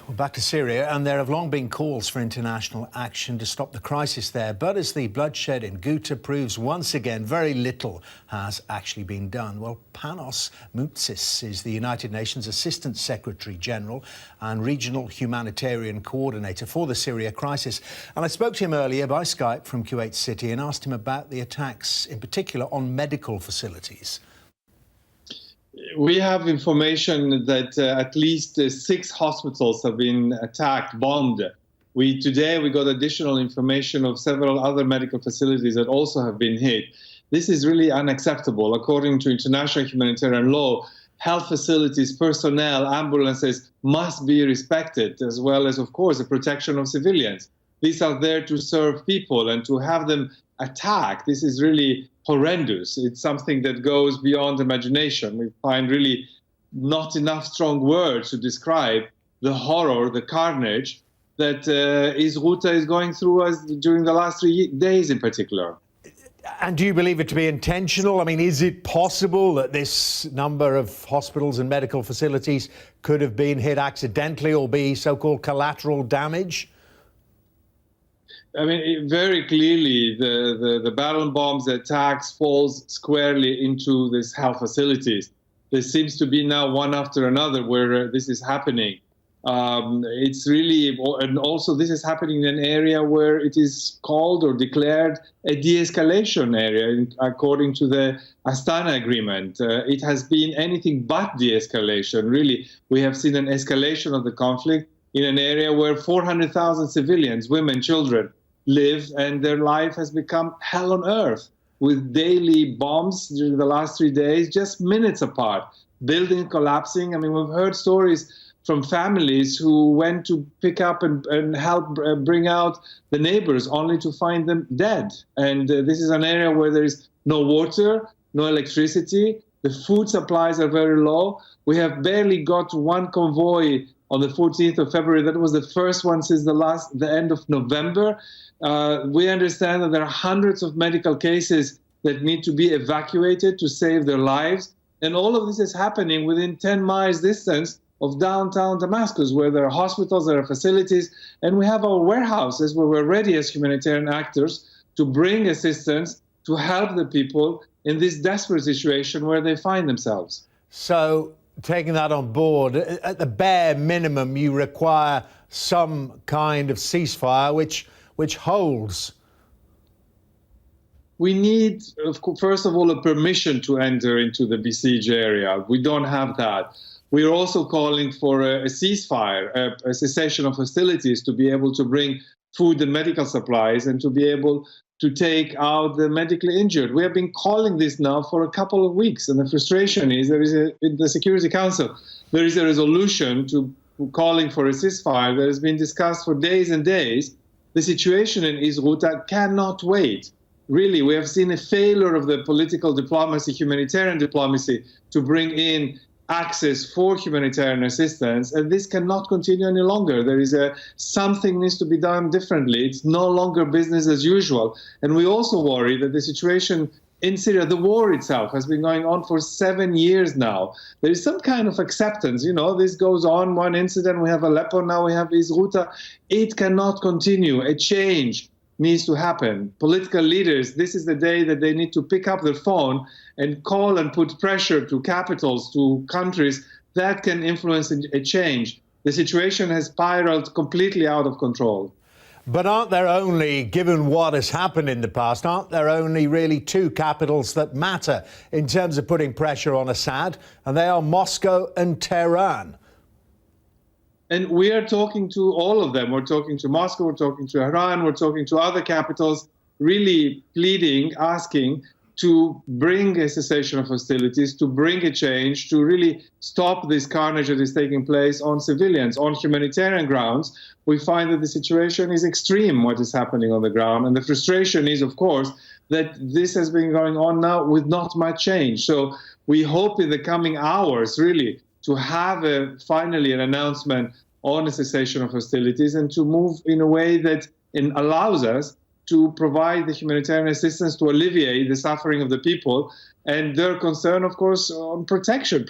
Well, back to Syria, and there have long been calls for international action to stop the crisis there. But as the bloodshed in Ghouta proves once again, very little has actually been done. Well, Panos Moumtzis is the United Nations Assistant Secretary General and Regional Humanitarian Coordinator for the Syria crisis. And I spoke to him earlier by Skype from Kuwait City and asked him about the attacks, in particular on medical facilities. We have information that at least 6 hospitals have been attacked, bombed. Today we got additional information of several other medical facilities that also have been hit. This is really unacceptable. According to international humanitarian law, health facilities, personnel, ambulances must be respected, as well as, of course, the protection of civilians. These are there to serve people, and to have them attacked, this is really horrendous. It's something that goes beyond imagination. We find really not enough strong words to describe the horror, the carnage that Ghouta is going through during the last 3 days in particular. And do you believe it to be intentional? I mean, is it possible that this number of hospitals and medical facilities could have been hit accidentally or be so-called collateral damage? I mean, very clearly, the barrel bombs, the attacks falls squarely into these health facilities. There seems to be now one after another where this is happening. It's really, and also this is happening in an area where it is called or declared a de-escalation area, according to the Astana agreement. It has been anything but de-escalation, really. We have seen an escalation of the conflict in an area where 400,000 civilians, women, children, live, and their life has become hell on earth, with daily bombs during the last 3 days, just minutes apart, buildings collapsing. I mean, we've heard stories from families who went to pick up and help bring out the neighbors, only to find them dead. And this is an area where there is no water, no electricity. The food supplies are very low. We have barely got one convoy on the 14th of February. That was the first one since the end of November. We understand that there are hundreds of medical cases that need to be evacuated to save their lives. And all of this is happening within 10 miles distance of downtown Damascus, where there are hospitals, there are facilities, and we have our warehouses where we're ready as humanitarian actors to bring assistance to help the people in this desperate situation where they find themselves. So, taking that on board, at the bare minimum, you require some kind of ceasefire which holds. We need, first of all, a permission to enter into the besieged area. We don't have that. We are also calling for a ceasefire, a cessation of hostilities, to be able to bring food and medical supplies and to be able to take out the medically injured. We have been calling this now for a couple of weeks, and the frustration is in the Security Council, there is a resolution calling for a ceasefire that has been discussed for days and days. The situation in Ghouta cannot wait. Really, we have seen a failure of the political diplomacy, humanitarian diplomacy, to bring in access for humanitarian assistance, and this cannot continue any longer. There is something needs to be done differently. It's no longer business as usual. And we also worry that the situation in Syria, the war itself, has been going on for 7 years now. There is some kind of acceptance. You know, this goes on, one incident, we have Aleppo, now we have Ghouta. It cannot continue. A change needs to happen. Political leaders, this is the day that they need to pick up their phone and call and put pressure to capitals, to countries that can influence a change. The situation has spiraled completely out of control. But aren't there only, given what has happened in the past, aren't there only really 2 capitals that matter in terms of putting pressure on Assad, and they are Moscow and Tehran? And we are talking to all of them. We're talking to Moscow, we're talking to Iran, we're talking to other capitals, really pleading, asking to bring a cessation of hostilities, to bring a change, to really stop this carnage that is taking place on civilians. On humanitarian grounds, we find that the situation is extreme, what is happening on the ground. And the frustration is, of course, that this has been going on now with not much change. So we hope in the coming hours, really, to have finally an announcement on a cessation of hostilities and to move in a way that allows us to provide the humanitarian assistance to alleviate the suffering of the people. And their concern, of course, on protection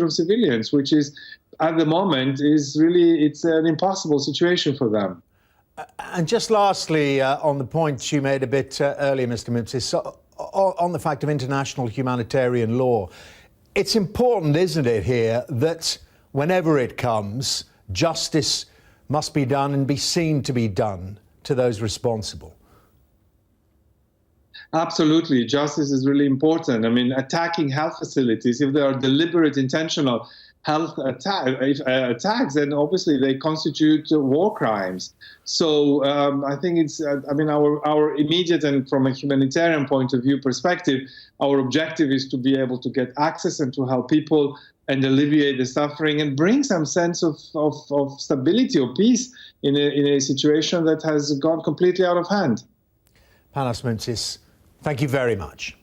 of civilians, which is, at the moment, it's an impossible situation for them. And just lastly, on the point you made a bit earlier, Mr. Moumtzis, so on the fact of international humanitarian law, it's important, isn't it, here, that whenever it comes, justice must be done and be seen to be done to those responsible. Absolutely. Justice is really important. I mean, attacking health facilities, if they are deliberate, intentional health attacks, then obviously they constitute war crimes. So I think it's, our immediate and from a humanitarian point of view perspective, our objective is to be able to get access and to help people and alleviate the suffering and bring some sense of stability or peace in a situation that has gone completely out of hand. Panos Moumtzis, thank you very much.